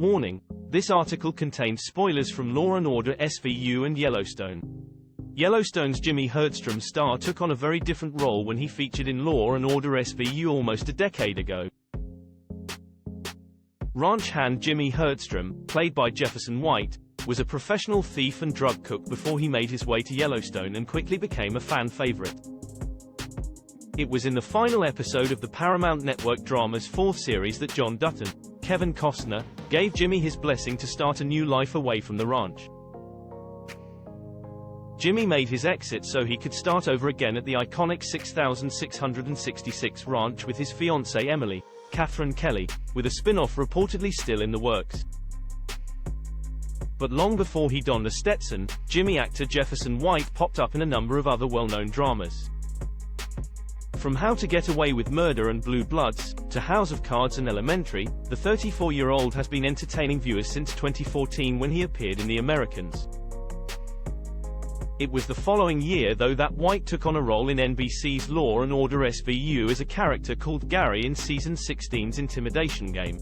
Warning: this article contains spoilers from Law and Order SVU and Yellowstone. Yellowstone's Jimmy Hurdstrom star took on a very different role when he featured in Law and Order SVU almost a decade ago. Ranch hand Jimmy Hurdstrom, played by Jefferson White, was a professional thief and drug cook before he made his way to Yellowstone and quickly became a fan favorite. It was in the final episode of the Paramount Network drama's fourth series that John Dutton, Kevin Costner, gave Jimmy his blessing to start a new life away from the ranch. Jimmy made his exit so he could start over again at the iconic 6,666 ranch with his fiancée Emily, Catherine Kelly, with a spin-off reportedly still in the works. But long before he donned the Stetson, Jimmy actor Jefferson White popped up in a number of other well-known dramas. From How to Get Away with Murder and Blue Bloods, to House of Cards and Elementary, the 34-year-old has been entertaining viewers since 2014 when he appeared in The Americans. It was the following year though that White took on a role in NBC's Law and Order SVU as a character called Gary in Season 16's Intimidation Game.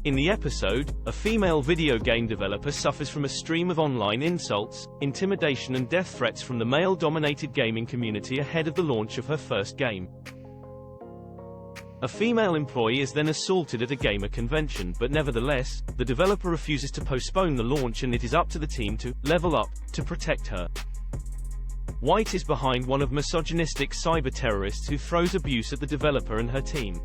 In the episode, a female video game developer suffers from a stream of online insults, intimidation and death threats from the male-dominated gaming community ahead of the launch of her first game. A female employee is then assaulted at a gamer convention, but nevertheless, the developer refuses to postpone the launch and it is up to the team to level up to protect her. White is behind one of misogynistic cyber-terrorists who throws abuse at the developer and her team.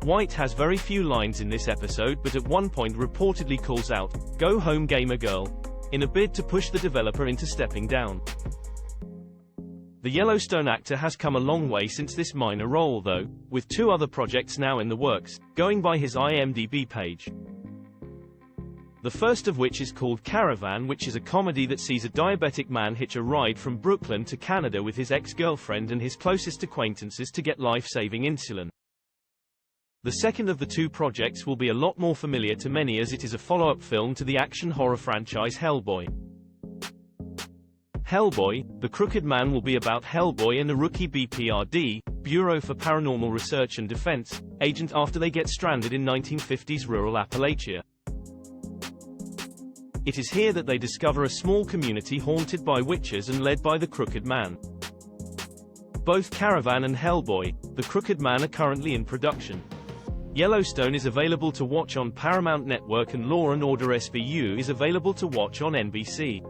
White has very few lines in this episode but at one point reportedly calls out, "Go home gamer girl," in a bid to push the developer into stepping down. The Yellowstone actor has come a long way since this minor role though, with 2 other projects now in the works, going by his IMDb page. The first of which is called Caravan, which is a comedy that sees a diabetic man hitch a ride from Brooklyn to Canada with his ex-girlfriend and his closest acquaintances to get life-saving insulin. The second of the 2 projects will be a lot more familiar to many as it is a follow-up film to the action horror franchise Hellboy. Hellboy, The Crooked Man will be about Hellboy and the rookie BPRD, Bureau for Paranormal Research and Defense, agent after they get stranded in 1950s rural Appalachia. It is here that they discover a small community haunted by witches and led by the Crooked Man. Both Caravan and Hellboy, The Crooked Man are currently in production. Yellowstone is available to watch on Paramount Network and Law and Order SVU is available to watch on NBC.